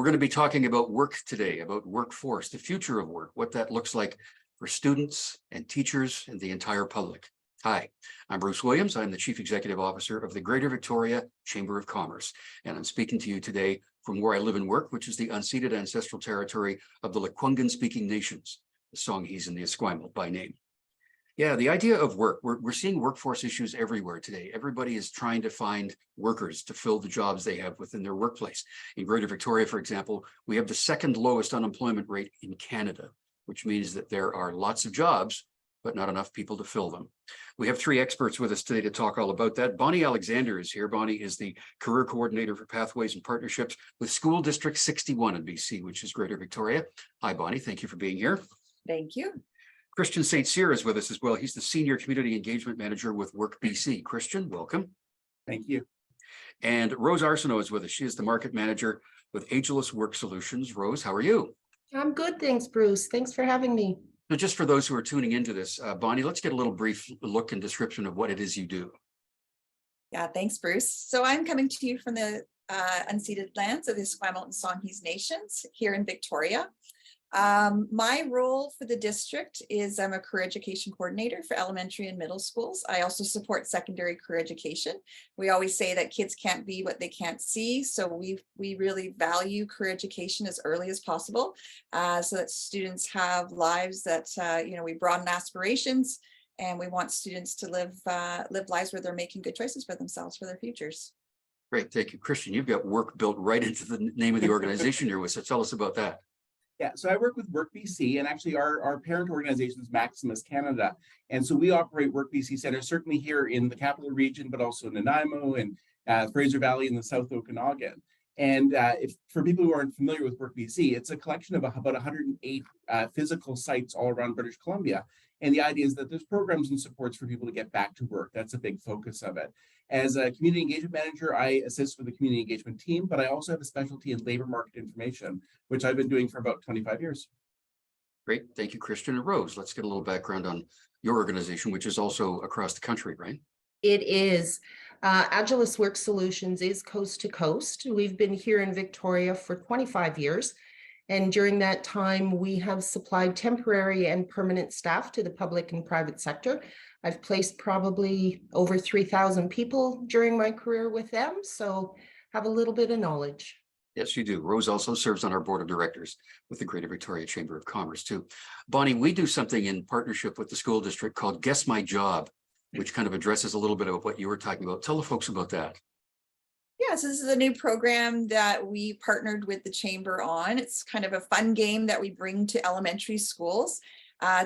going to be talking about work today, about workforce, the future of work, what that looks like for students and teachers and the entire public. Hi, I'm Bruce Williams. I'm the Chief Executive Officer of the Greater Victoria Chamber of Commerce, and I'm speaking to you today from where I live and work, which is the unceded ancestral territory of the Lekwungen-speaking nations, the Songhees and the Esquimalt by name. Yeah, the idea of work, we're seeing workforce issues everywhere today. Everybody is trying to find workers to fill the jobs they have within their workplace. In Greater Victoria, for example, we have the second lowest unemployment rate in Canada, which means that there are lots of jobs, but not enough people to fill them. We have three experts with us today to talk all about that. Bonnie Alexander is here. Bonnie is the Career Coordinator for Pathways and Partnerships with School District 61 in BC, which is Greater Victoria. Hi, Bonnie. Thank you for being here. Thank you. Christian Saint Cyr is with us as well. He's the Senior Community Engagement Manager with Work BC. Christian, welcome. Thank you. And Rose Arsenault is with us. She is the Market Manager with Agilus Work Solutions. Rose, how are you? I'm good, thanks, Bruce. Thanks for having me. So just for those who are tuning into this, Bonnie, let's get a little brief look and description of what it is you do. Yeah, thanks, Bruce. So I'm coming to you from the unceded lands of the Esquimalt and Songhees nations here in Victoria. My role for the district is I'm a career education coordinator for elementary and middle schools. I also support secondary career education. We always say that kids can't be what they can't see. So we really value career education as early as possible so that students have lives that, we broaden aspirations, and we want students to live lives where they're making good choices for themselves, for their futures. Great, thank you. Christian, you've got work built right into the name of the organization you're with, so tell us about that. Yeah, so I work with Work BC, and actually our parent organization is Maximus Canada. And so we operate Work BC centers, certainly here in the capital region, but also in Nanaimo and Fraser Valley in the South Okanagan. And for people who aren't familiar with Work BC, it's a collection of about 108 physical sites all around British Columbia. And the idea is that there's programs and supports for people to get back to work. That's a big focus of it. As a community engagement manager, I assist with the community engagement team, but I also have a specialty in labor market information, which I've been doing for about 25 years. Great, thank you, Christian. And Rose, let's get a little background on your organization, which is also across the country, right? It is. Agilus Work Solutions is coast to coast. We've been here in Victoria for 25 years. And during that time, we have supplied temporary and permanent staff to the public and private sector. I've placed probably over 3,000 people during my career with them, so have a little bit of knowledge. Yes, you do. Rose also serves on our board of directors with the Greater Victoria Chamber of Commerce too. Bonnie, we do something in partnership with the school district called Guess My Job, which kind of addresses a little bit of what you were talking about. Tell the folks about that. Yeah, so this is a new program that we partnered with the Chamber on. It's kind of a fun game that we bring to elementary schools.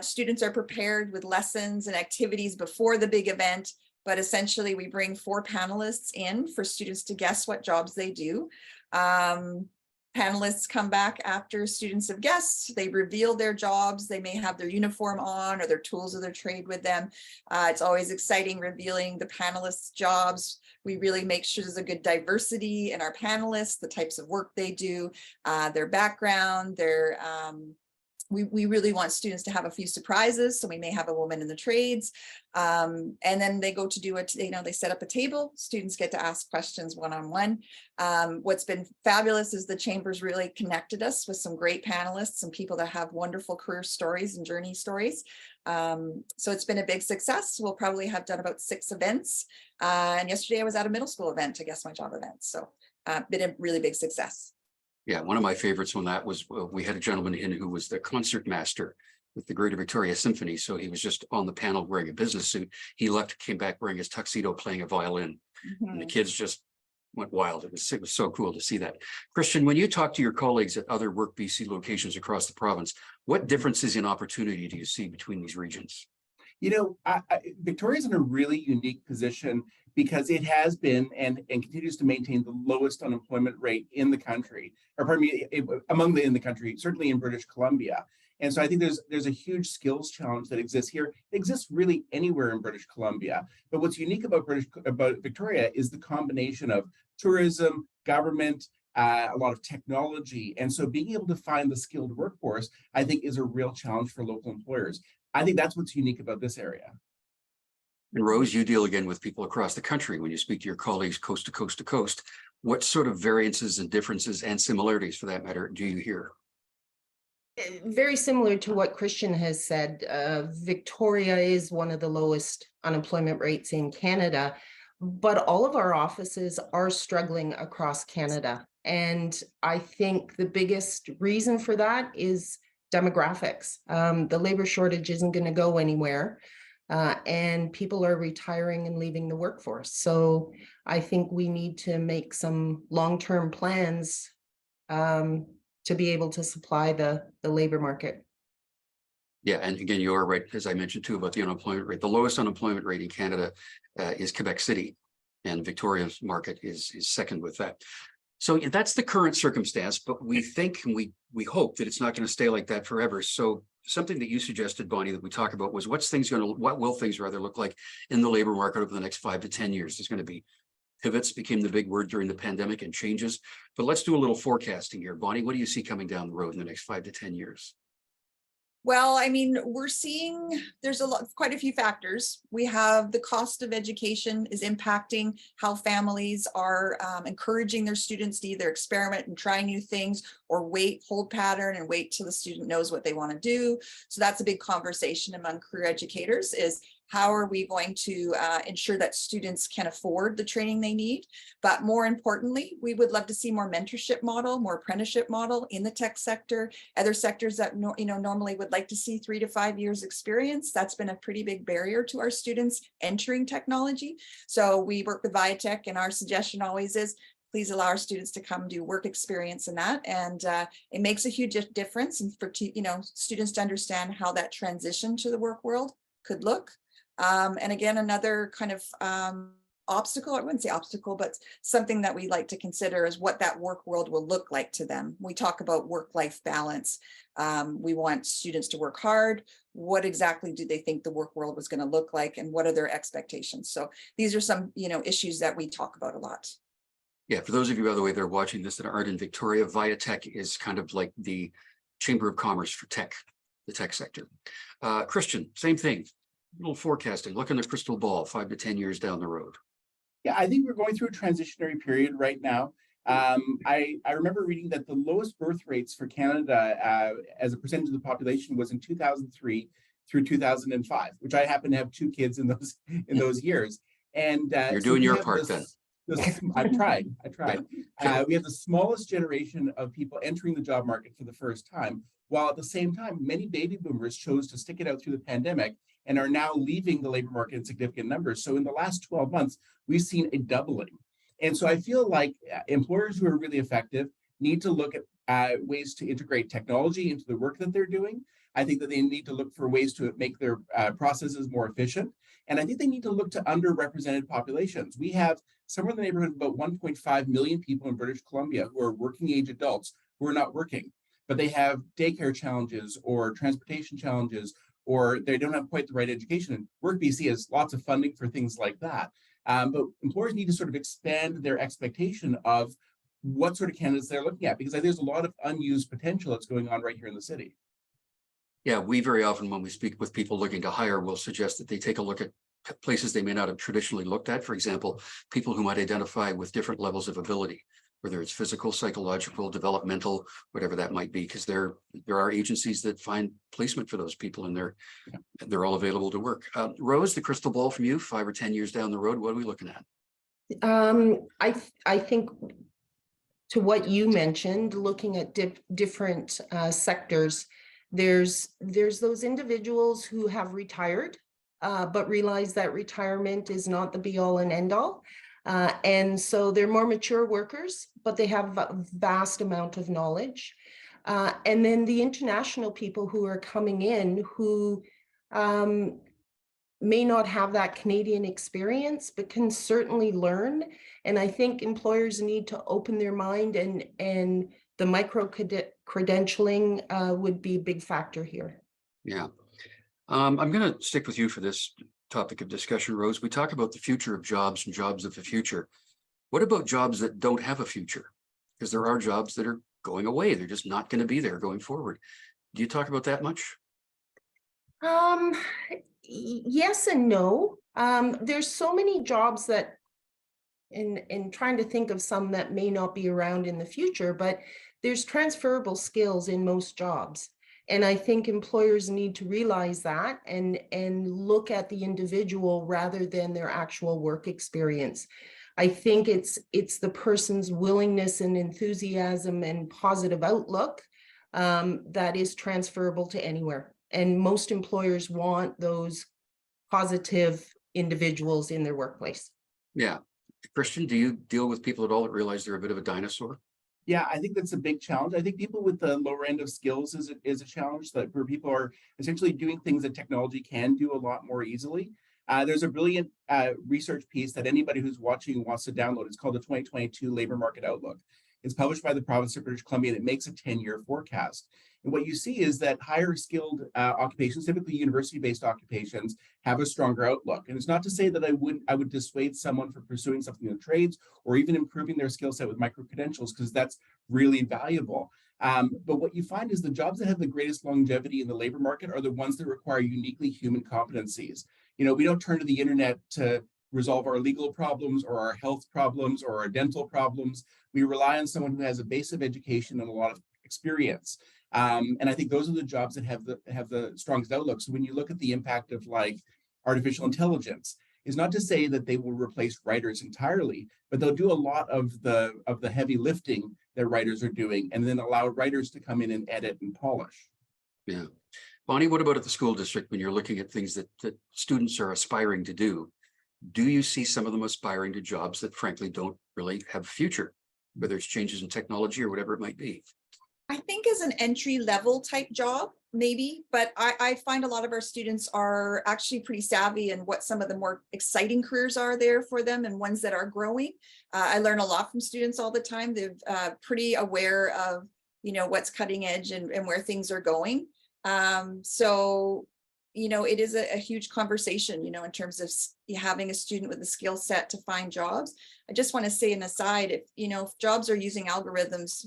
Students are prepared with lessons and activities before the big event, but essentially we bring 4 panelists in for students to guess what jobs they do. Panelists come back after students have guessed, they reveal their jobs, they may have their uniform on or their tools of their trade with them. It's always exciting revealing the panelists' jobs. We really make sure there's a good diversity in our panelists, the types of work they do, their background, we really want students to have a few surprises. So we may have a woman in the trades, and then they go to do it. They set up a table. Students get to ask questions one-on-one. What's been fabulous is the Chamber's really connected us with some great panelists and people that have wonderful career stories and journey stories. So it's been a big success. We'll probably have done about 6 events. And yesterday I was at a middle school event, to Guess My Job event. So been a really big success. Yeah, one of my favorites on that was we had a gentleman in who was the concert master with the Greater Victoria Symphony. So he was just on the panel wearing a business suit. He left, came back wearing his tuxedo, playing a violin. And the kids just went wild. It was so cool to see that. Christian, when you talk to your colleagues at other Work BC locations across the province, what differences in opportunity do you see between these regions? Victoria's in a really unique position because it has been and continues to maintain the lowest unemployment rate in the country, or pardon me, in the country, certainly in British Columbia. And so I think there's a huge skills challenge that exists here. It exists really anywhere in British Columbia. But what's unique about Victoria is the combination of tourism, government, a lot of technology. And so being able to find the skilled workforce, I think, is a real challenge for local employers. I think that's what's unique about this area. And Rose, you deal again with people across the country when you speak to your colleagues coast to coast to coast. What sort of variances and differences and similarities, for that matter, do you hear? Very similar to what Christian has said, Victoria is one of the lowest unemployment rates in Canada, but all of our offices are struggling across Canada. And I think the biggest reason for that is demographics. The labor shortage isn't going to go anywhere, and people are retiring and leaving the workforce. So I think we need to make some long-term plans to be able to supply the labor market. Yeah, and again, you are right, as I mentioned too, about the unemployment rate. The lowest unemployment rate in Canada is Quebec City, and Victoria's market is second with that. So that's the current circumstance, but we think and we hope that it's not going to stay like that forever. So something that you suggested, Bonnie, that we talk about was what will things rather look like in the labor market over the next 5 to 10 years? There's going to be pivots, became the big word during the pandemic, and changes. But let's do a little forecasting here. Bonnie, what do you see coming down the road in the next 5 to 10 years? Well, I mean, we're seeing there's quite a few factors. We have the cost of education is impacting how families are encouraging their students to either experiment and try new things or hold pattern and wait till the student knows what they want to do. So that's a big conversation among career educators is how are we going to ensure that students can afford the training they need? But more importantly, we would love to see more mentorship model, more apprenticeship model in the tech sector, other sectors that normally would like to see 3 to 5 years experience. That's been a pretty big barrier to our students entering technology. So we work with Viatech, and our suggestion always is, please allow our students to come do work experience in that. And it makes a huge difference and for students to understand how that transition to the work world could look. And again, another kind of obstacle, I wouldn't say obstacle, but something that we like to consider is what that work world will look like to them. We talk about work-life balance. We want students to work hard. What exactly do they think the work world was going to look like, and what are their expectations? So these are some, issues that we talk about a lot. Yeah, for those of you, by the way, that are watching this that aren't in Victoria, Viatech is kind of like the Chamber of Commerce for tech, the tech sector. Christian, same thing. A little forecasting, look in the crystal ball 5 to 10 years down the road. Yeah, I think we're going through a transitionary period right now. I remember reading that the lowest birth rates for Canada as a percentage of the population was in 2003 through 2005, which I happen to have 2 kids in those years. And you're doing your part then. I tried. We have the smallest generation of people entering the job market for the first time, while at the same time, many baby boomers chose to stick it out through the pandemic and are now leaving the labor market in significant numbers. So in the last 12 months, we've seen a doubling. And so I feel like employers who are really effective need to look at ways to integrate technology into the work that they're doing. I think that they need to look for ways to make their processes more efficient. And I think they need to look to underrepresented populations. We have somewhere in the neighborhood of about 1.5 million people in British Columbia who are working age adults who are not working, but they have daycare challenges or transportation challenges, or they don't have quite the right education. And Work BC has lots of funding for things like that. But employers need to sort of expand their expectation of what sort of candidates they're looking at, because I think there's a lot of unused potential that's going on right here in the city. Yeah, we very often, when we speak with people looking to hire, will suggest that they take a look at places they may not have traditionally looked at. For example, people who might identify with different levels of ability, whether it's physical, psychological, developmental, whatever that might be, because there are agencies that find placement for those people, and they're all available to work. Rose, the crystal ball from you, 5 or 10 years down the road, what are we looking at? I think to what you mentioned, looking at different sectors, there's those individuals who have retired, but realize that retirement is not the be all and end all. And so they're more mature workers, but they have a vast amount of knowledge. And then the international people who are coming in who may not have that Canadian experience, but can certainly learn. And I think employers need to open their mind, and the micro credentialing would be a big factor here. Yeah. I'm going to stick with you for this topic of discussion, Rose. We talk about the future of jobs and jobs of the future. What about jobs that don't have a future? Because there are jobs that are going away. They're just not going to be there going forward. Do you talk about that much? Yes and no. There's so many jobs that and trying to think of some that may not be around in the future, but there's transferable skills in most jobs. And I think employers need to realize that and look at the individual rather than their actual work experience. I think it's the person's willingness and enthusiasm and positive outlook that is transferable to anywhere. And most employers want those positive individuals in their workplace. Yeah. Christian, do you deal with people at all that realize they're a bit of a dinosaur? Yeah, I think that's a big challenge. I think people with the lower end of skills is a challenge, that where people are essentially doing things that technology can do a lot more easily. There's a brilliant research piece that anybody who's watching wants to download. It's called the 2022 Labor Market Outlook. It's published by the province of British Columbia, and it makes a 10-year forecast. And what you see is that higher skilled occupations, typically university-based occupations, have a stronger outlook. And it's not to say that I would dissuade someone from pursuing something in the trades or even improving their skill set with micro-credentials, because that's really valuable. But what you find is the jobs that have the greatest longevity in the labor market are the ones that require uniquely human competencies. You know, we don't turn to the internet to resolve our legal problems or our health problems or our dental problems. We rely on someone who has a base of education and a lot of experience. And I think those are the jobs that have the strongest outlook. So when you look at the impact of like artificial intelligence, is not to say that they will replace writers entirely, but they'll do a lot of the heavy lifting that writers are doing, and then allow writers to come in and edit and polish. Yeah. Bonnie, what about at the school district when you're looking at things that students are aspiring to do? Do you see some of them aspiring to jobs that frankly don't really have a future, whether it's changes in technology or whatever it might be? I think as an entry level type job, maybe, but I find a lot of our students are actually pretty savvy in what some of the more exciting careers are there for them and ones that are growing. I learn a lot from students all the time. They're pretty aware of, you know, what's cutting edge and where things are going. So, you know, it is a huge conversation, you know, in terms of having a student with a skill set to find jobs. I just want to say an aside, if, you know, if jobs are using algorithms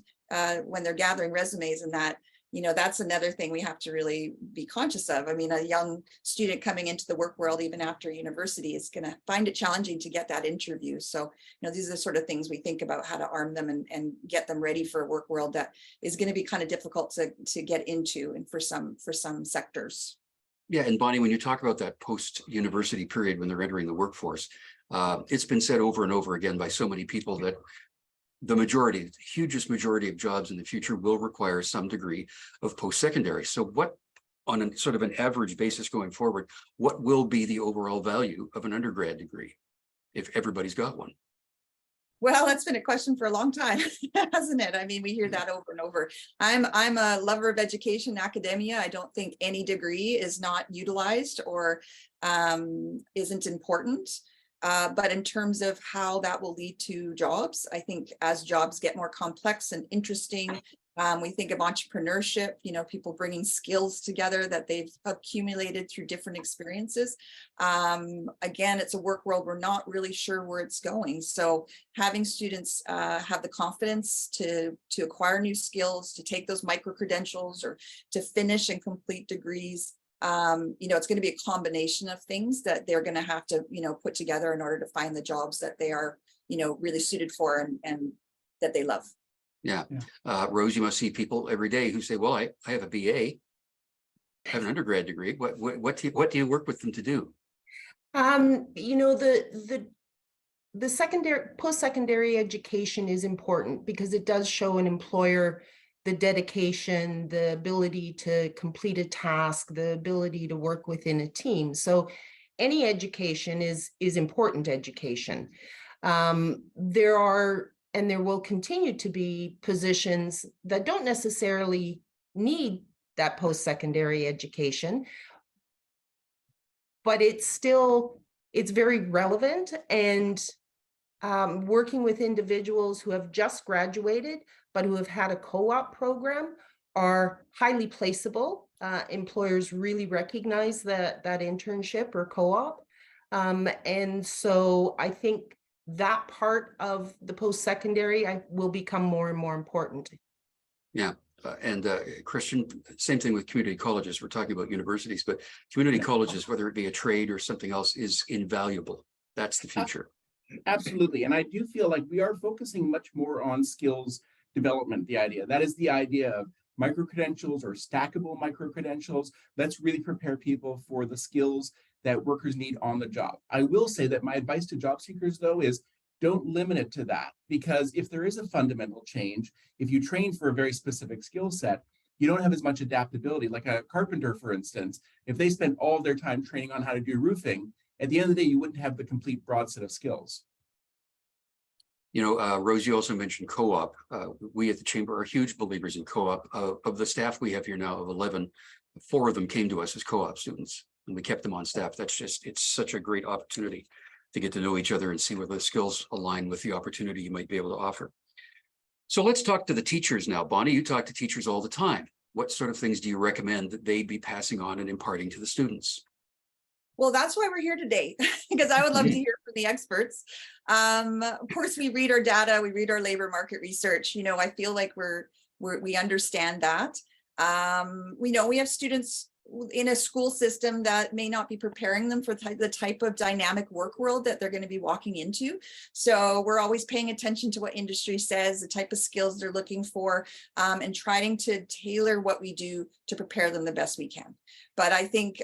when they're gathering resumes and that, you know, that's another thing we have to really be conscious of. I mean, a young student coming into the work world, even after university, is going to find it challenging to get that interview. So, you know, these are the sort of things we think about, how to arm them and get them ready for a work world that is going to be kind of difficult to get into, and for some sectors. Yeah, and Bonnie, when you talk about that post-university period when they're entering the workforce, it's been said over and over again by so many people that the hugest majority of jobs in the future will require some degree of post-secondary. So what, on a sort of an average basis going forward, what will be the overall value of an undergrad degree if everybody's got one? Well, that's been a question for a long time, hasn't it? I mean, we hear that over and over. I'm a lover of education, academia. I don't think any degree is not utilized or isn't important. But in terms of how that will lead to jobs, I think as jobs get more complex and interesting, we think of entrepreneurship, you know, people bringing skills together that they've accumulated through different experiences. Again, it's a work world we're not really sure where it's going. So having students have the confidence to acquire new skills, to take those micro credentials or to finish and complete degrees, you know, it's going to be a combination of things that they're going to have to, you know, put together in order to find the jobs that they are, you know, really suited for and that they love. Yeah. Rose, you must see people every day who say, well, I have a BA, I have an undergrad degree. What do you work with them to do? You know, the secondary, post-secondary education is important because it does show an employer the dedication, the ability to complete a task, the ability to work within a team. So any education is important education. There are, and there will continue to be, positions that don't necessarily need that post-secondary education, but it's very relevant. And working with individuals who have just graduated, but who have had a co-op program, are highly placeable. Employers really recognize that internship or co-op. And so I think that part of the post-secondary will become more and more important. Yeah. And Christian, same thing with community colleges. We're talking about universities, but community colleges, whether it be a trade or something else, is invaluable. That's the future. Absolutely. And I do feel like we are focusing much more on skills development, the idea. That is the idea of micro-credentials or stackable micro-credentials. Let's really prepare people for the skills that workers need on the job. I will say that my advice to job seekers, though, is don't limit it to that, because if there is a fundamental change, if you train for a very specific skill set, you don't have as much adaptability. Like a carpenter, for instance, if they spent all of their time training on how to do roofing, at the end of the day, you wouldn't have the complete broad set of skills. You know, Rose, you also mentioned co-op. We at the Chamber are huge believers in co-op. Of the staff we have here now of 11, 4 of them came to us as co-op students, and we kept them on staff. That's just, it's such a great opportunity to get to know each other and see whether the skills align with the opportunity you might be able to offer. So let's talk to the teachers now. Bonnie, you talk to teachers all the time. What sort of things do you recommend that they be passing on and imparting to the students? Well, that's why we're here today, because I would love to hear from the experts. Of course, we read our data, we read our labor market research. You know, I feel like we understand that. We know we have students in a school system that may not be preparing them for the type of dynamic work world that they're going to be walking into. So we're always paying attention to what industry says, the type of skills they're looking for, and trying to tailor what we do to prepare them the best we can. But I think,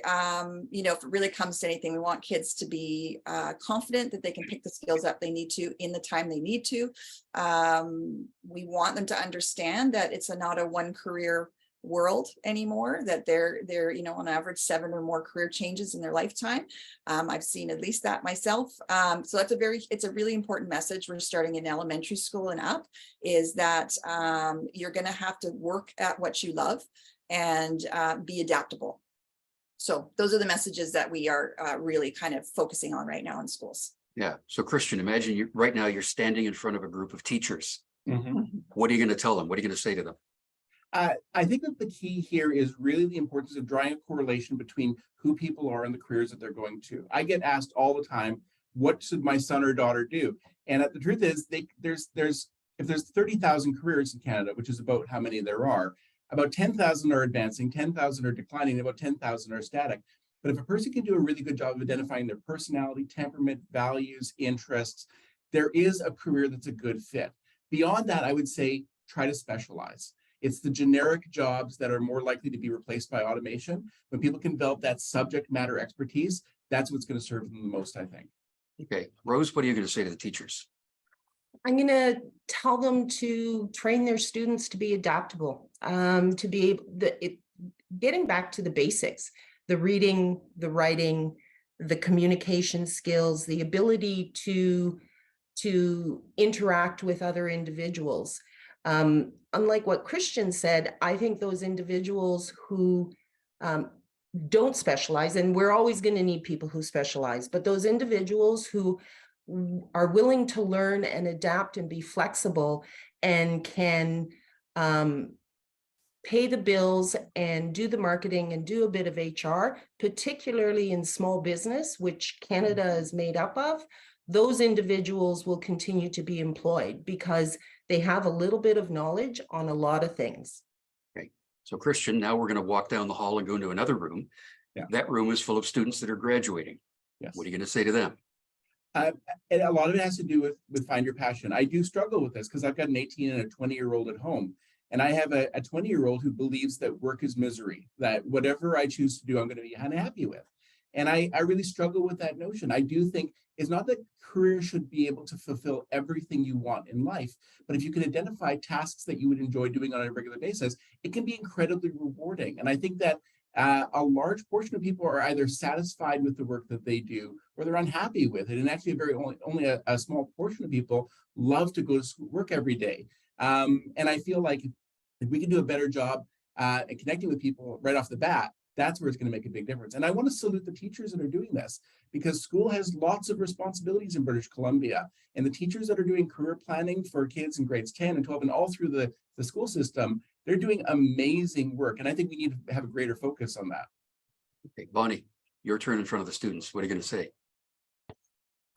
you know, if it really comes to anything, we want kids to be confident that they can pick the skills up they need to in the time they need to. We want them to understand that it's not a one career world anymore, that they're you know, on average 7 or more career changes in their lifetime. I've seen at least that myself. So that's it's a really important message. We're starting in elementary school and up, is that you're going to have to work at what you love and be adaptable. So those are the messages that we are really kind of focusing on right now in schools. Yeah. So Christian, imagine right now you're standing in front of a group of teachers. Mm-hmm. What are you going to tell them? What are you going to say to them? I think that the key here is really the importance of drawing a correlation between who people are and the careers that they're going to. I get asked all the time, what should my son or daughter do? And the truth is, if there's 30,000 careers in Canada, which is about how many there are, about 10,000 are advancing, 10,000 are declining, and about 10,000 are static. But if a person can do a really good job of identifying their personality, temperament, values, interests, there is a career that's a good fit. Beyond that, I would say try to specialize. It's the generic jobs that are more likely to be replaced by automation. When people can develop that subject matter expertise, that's what's going to serve them the most, I think. Okay. Rose, what are you going to say to the teachers? I'm going to tell them to train their students to be adaptable, to be getting back to the basics, the reading, the writing, the communication skills, the ability to interact with other individuals. Unlike what Christian said, I think those individuals who don't specialize, and we're always going to need people who specialize, but those individuals who are willing to learn and adapt and be flexible and can pay the bills and do the marketing and do a bit of HR, particularly in small business, which Canada is made up of, those individuals will continue to be employed because they have a little bit of knowledge on a lot of things. Okay. So Christian, now we're going to walk down the hall and go into another room. Yeah. That room is full of students that are graduating. Yes. What are you going to say to them? And a lot of it has to do with find your passion. I do struggle with this because I've got an 18 and a 20-year-old at home. And I have a 20-year-old who believes that work is misery, that whatever I choose to do, I'm going to be unhappy with. And I really struggle with that notion. I do think it's not that career should be able to fulfill everything you want in life, but if you can identify tasks that you would enjoy doing on a regular basis, it can be incredibly rewarding. And I think that a large portion of people are either satisfied with the work that they do or they're unhappy with it. And actually only a small portion of people love to go to work every day. And I feel like if we can do a better job at connecting with people right off the bat, that's where it's going to make a big difference. And I want to salute the teachers that are doing this, because school has lots of responsibilities in British Columbia. And the teachers that are doing career planning for kids in grades 10 and 12 and all through the school system, they're doing amazing work. And I think we need to have a greater focus on that. Okay, Bonnie, your turn in front of the students. What are you going to say?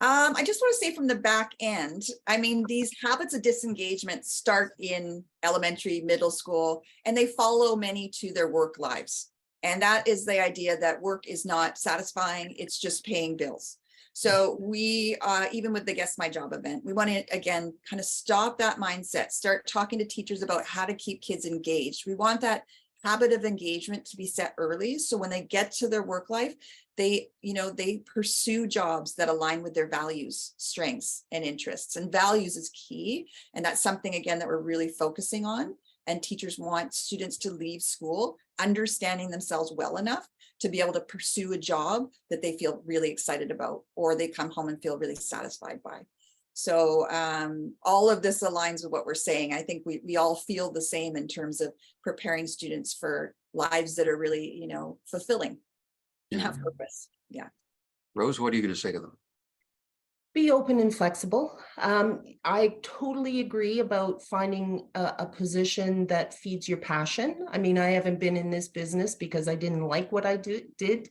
I just want to say from the back end, I mean, these habits of disengagement start in elementary, middle school, and they follow many to their work lives. And that is the idea that work is not satisfying, it's just paying bills. So we, even with the Guess My Job event, we want to, again, kind of stop that mindset, start talking to teachers about how to keep kids engaged. We want that habit of engagement to be set early. So when they get to their work life, they, they pursue jobs that align with their values, strengths, and interests. And values is key. And that's something, again, that we're really focusing on. And teachers want students to leave school understanding themselves well enough to be able to pursue a job that they feel really excited about, or they come home and feel really satisfied by. So all of this aligns with what we're saying. I think we all feel the same in terms of preparing students for lives that are really, fulfilling and have purpose. Yeah. Rose, what are you going to say to them? Be open and flexible. I totally agree about finding a position that feeds your passion. I mean, I haven't been in this business because I didn't like what I did.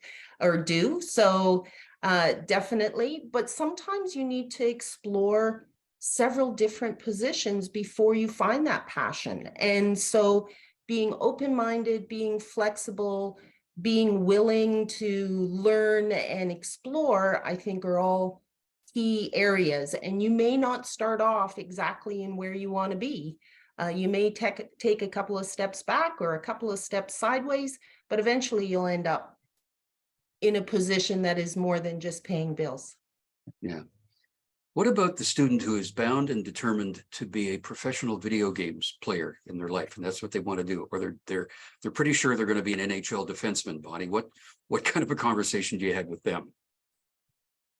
So definitely, but sometimes you need to explore several different positions before you find that passion. And so being open-minded, being flexible, being willing to learn and explore, I think are all key areas. And you may not start off exactly in where you want to be. You may take a couple of steps back or a couple of steps sideways, but eventually you'll end up in a position that is more than just paying bills. Yeah. What about the student who is bound and determined to be a professional video games player in their life, and that's what they want to do, or they're pretty sure they're going to be an NHL defenseman? Bonnie, what kind of a conversation do you have with them?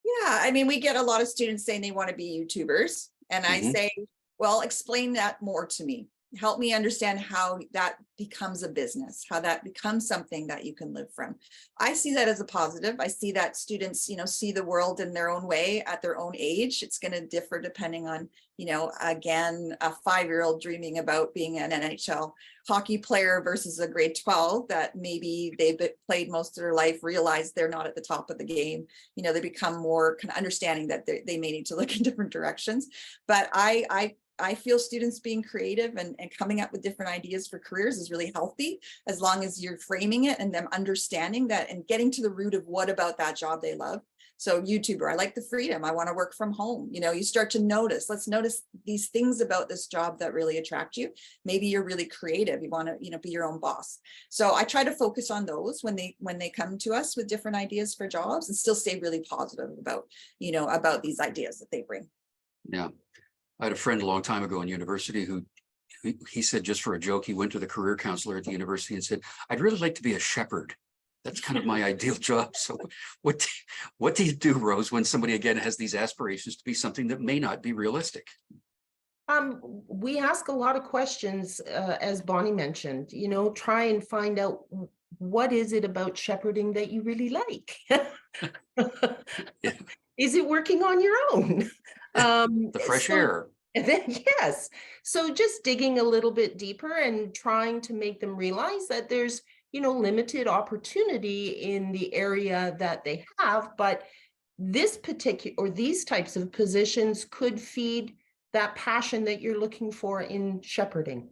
Yeah, I mean, we get a lot of students saying they want to be YouTubers, and I say, well, explain that more to me. Help me understand how that becomes a business, how that becomes something that you can live from. I see that as a positive. I see that students, see the world in their own way at their own age. It's going to differ depending on, again, a 5-year-old dreaming about being an NHL hockey player versus a grade 12 that maybe they've played most of their life, realize they're not at the top of the game. They become more kind of understanding that they may need to look in different directions. But I feel students being creative and coming up with different ideas for careers is really healthy, as long as you're framing it and them understanding that and getting to the root of what about that job they love. So YouTuber, I like the freedom. I want to work from home. You start to notice, let's notice these things about this job that really attract you. Maybe you're really creative. You want to, be your own boss. So I try to focus on those when they come to us with different ideas for jobs, and still stay really positive about, about these ideas that they bring. Yeah. I had a friend a long time ago in university who he said, just for a joke, he went to the career counselor at the university and said, I'd really like to be a shepherd. That's kind of my ideal job. So what do you do, Rose, when somebody again has these aspirations to be something that may not be realistic? We ask a lot of questions, as Bonnie mentioned, try and find out what is it about shepherding that you really like? Yeah. Is it working on your own? The fresh air. Yes. So just digging a little bit deeper and trying to make them realize that there's, limited opportunity in the area that they have, but this particular or these types of positions could feed that passion that you're looking for in shepherding.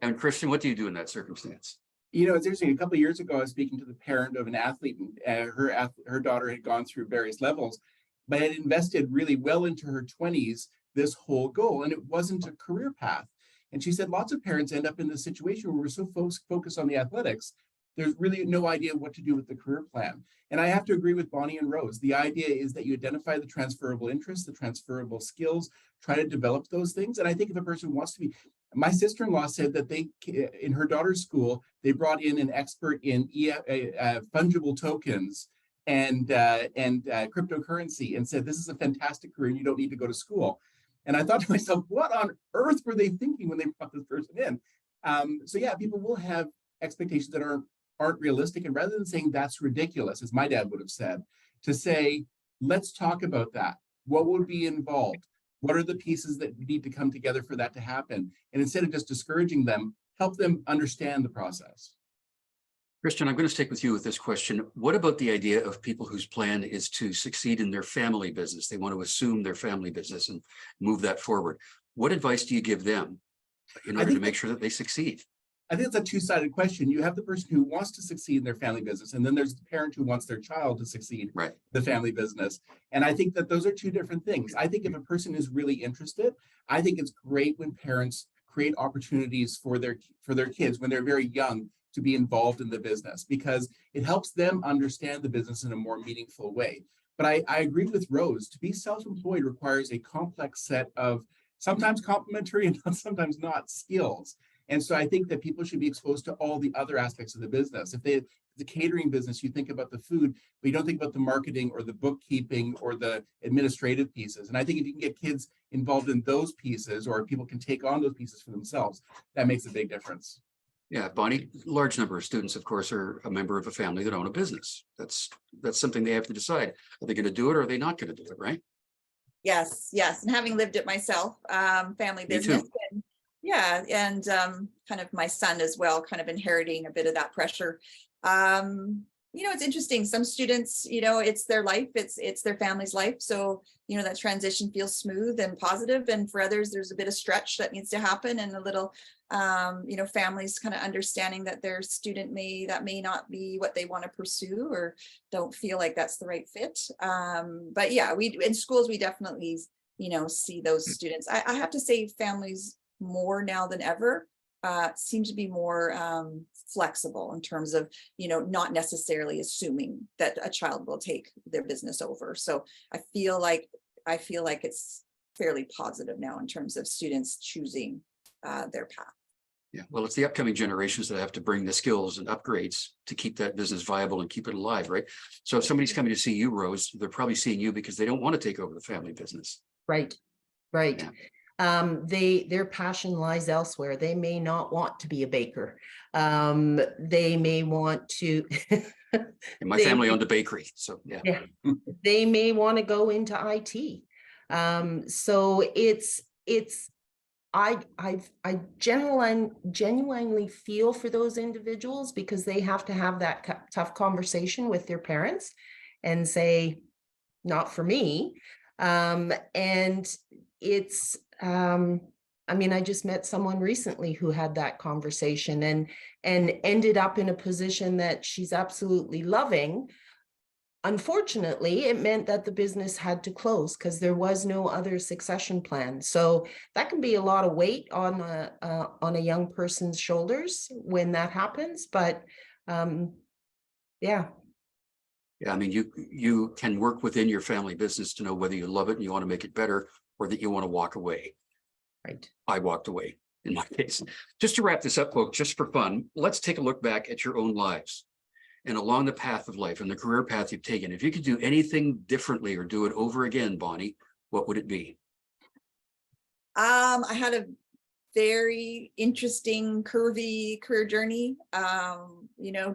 And Christian, what do you do in that circumstance? It's interesting. A couple of years ago, I was speaking to the parent of an athlete, and her daughter had gone through various levels, but had invested really well into her 20s this whole goal, and it wasn't a career path. And she said lots of parents end up in this situation where we're so focused on the athletics, there's really no idea what to do with the career plan. And I have to agree with Bonnie and Rose. The idea is that you identify the transferable interests, the transferable skills, try to develop those things. And I think if a person wants to be, my sister-in-law said that in her daughter's school, they brought in an expert in fungible tokens and cryptocurrency, and said, this is a fantastic career and you don't need to go to school. And I thought to myself, what on earth were they thinking when they brought this person in? So yeah, people will have expectations that aren't realistic. And rather than saying that's ridiculous, as my dad would have said, to say, let's talk about that. What would be involved? What are the pieces that need to come together for that to happen? And instead of just discouraging them, help them understand the process. Christian, I'm going to stick with you with this question. What about the idea of people whose plan is to succeed in their family business? They want to assume their family business and move that forward. What advice do you give them in order to make sure that they succeed? I think it's a two-sided question. You have the person who wants to succeed in their family business, and then there's the parent who wants their child to succeed Right. in the family business. And I think that those are two different things. I think if a person is really interested, I think it's great when parents create opportunities for their kids when they're very young to be involved in the business, because it helps them understand the business in a more meaningful way. But I agree with Rose. To be self-employed requires a complex set of sometimes complementary and sometimes not skills. And so I think that people should be exposed to all the other aspects of the business. If the catering business, you think about the food, but you don't think about the marketing or the bookkeeping or the administrative pieces. And I think if you can get kids involved in those pieces, or people can take on those pieces for themselves, that makes a big difference. Yeah, Bonnie, large number of students, of course, are a member of a family that own a business. That's something they have to decide. Are they going to do it or are they not going to do it, right? Yes, yes. And having lived it myself, family Me business. too. And yeah, and kind of my son as well, kind of inheriting a bit of that pressure. It's interesting. Some students, it's their life, it's their family's life. So, that transition feels smooth and positive. And for others, there's a bit of stretch that needs to happen, and a little, families kind of understanding that their student may not be what they want to pursue, or don't feel like that's the right fit. But yeah, in schools, we definitely, see those students. I have to say families more now than ever seem to be more flexible in terms of, not necessarily assuming that a child will take their business over. So I feel like it's fairly positive now in terms of students choosing their path. Yeah, well, it's the upcoming generations that have to bring the skills and upgrades to keep that business viable and keep it alive, right? So if somebody's coming to see you, Rose, they're probably seeing you because they don't want to take over the family business. Right. Their passion lies elsewhere. They may not want to be a baker. They may want to. And my family owned a bakery, so yeah. Yeah, they may want to go into IT. So I genuinely feel for those individuals, because they have to have that tough conversation with their parents and say, not for me. And it's, I just met someone recently who had that conversation and ended up in a position that she's absolutely loving. Unfortunately, it meant that the business had to close because there was no other succession plan. So that can be a lot of weight on a young person's shoulders when that happens. But yeah. Yeah, you can work within your family business to know whether you love it and you want to make it better, or that you want to walk away. Right. I walked away in my case. Just to wrap this up, folks, just for fun, let's take a look back at your own lives and along the path of life and the career path you've taken. If you could do anything differently or do it over again, Bonnie, what would it be? I had a very interesting, curvy career journey,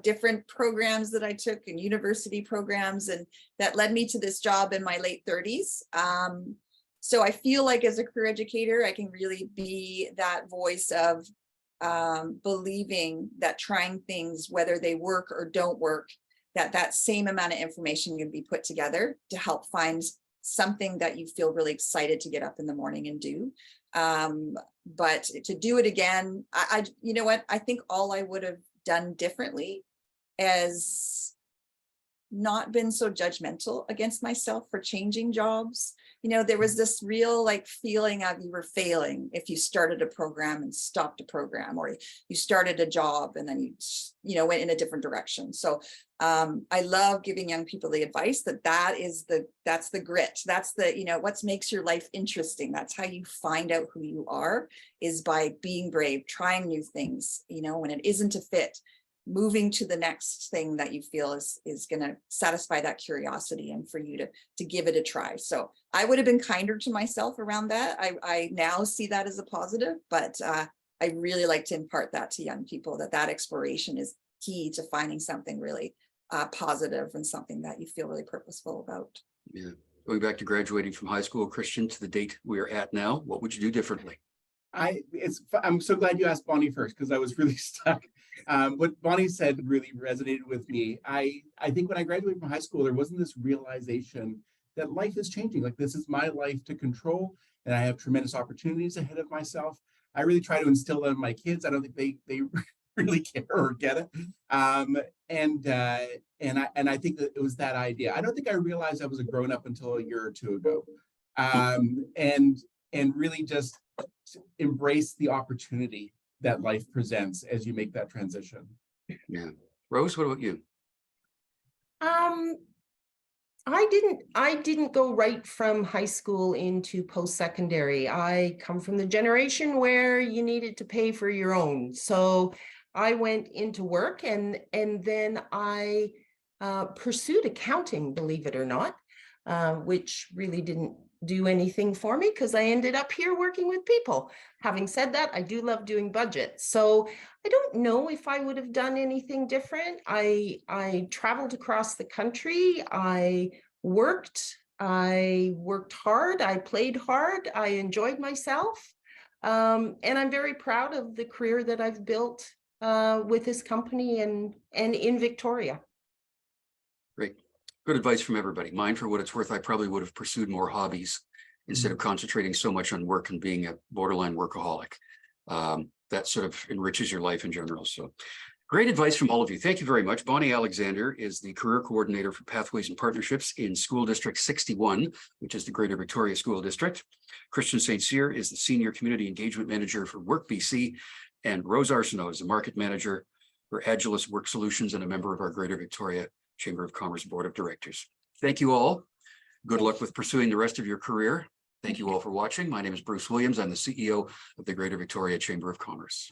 different programs that I took and university programs, and that led me to this job in my late 30s. So I feel like as a career educator, I can really be that voice of believing that trying things, whether they work or don't work, that same amount of information can be put together to help find something that you feel really excited to get up in the morning and do. But to do it again, you know what, I think all I would have done differently is not been so judgmental against myself for changing jobs. There was this real feeling of you were failing if you started a program and stopped a program, or you started a job and then you went in a different direction. So I love giving young people the advice that's the grit. That's the, what makes your life interesting. That's how you find out who you are, is by being brave, trying new things, when it isn't a fit, moving to the next thing that you feel is going to satisfy that curiosity and for you to give it a try. So I would have been kinder to myself around that. I now see that as a positive, but I really like to impart that to young people, that exploration is key to finding something really positive and something that you feel really purposeful about. Yeah. Going back to graduating from high school, Christian, to the date we're at now, what would you do differently? I'm so glad you asked Bonnie first, because I was really stuck. What Bonnie said really resonated with me. I think when I graduated from high school, there wasn't this realization that life is changing. Like, this is my life to control, and I have tremendous opportunities ahead of myself. I really try to instill that in my kids. I don't think they really care or get it. And I think that it was that idea. I don't think I realized I was a grown up until a year or two ago. And really just embrace the opportunity that life presents as you make that transition. Yeah. Rose, what about you? I didn't go right from high school into post-secondary. I come from the generation where you needed to pay for your own. So I went into work and then I pursued accounting, believe it or not, which really didn't do anything for me because I ended up here working with people. Having said that, I do love doing budgets. So I don't know if I would have done anything different. I traveled across the country. I worked hard. I played hard. I enjoyed myself. And I'm very proud of the career that I've built with this company and in Victoria. Great. Good advice from everybody. Mine, for what it's worth, I probably would have pursued more hobbies instead of concentrating so much on work and being a borderline workaholic. That sort of enriches your life in general. So great advice from all of you. Thank you very much. Bonnie Alexander is the Career Coordinator for Pathways and Partnerships in School District 61, which is the Greater Victoria School District. Christian Saint Cyr is the Senior Community Engagement Manager for Work BC. And Rose Arsenault is the Market Manager for Agilus Work Solutions and a member of our Greater Victoria Chamber of Commerce Board of Directors. Thank you all. Good luck with pursuing the rest of your career. Thank you all for watching. My name is Bruce Williams. I'm the CEO of the Greater Victoria Chamber of Commerce.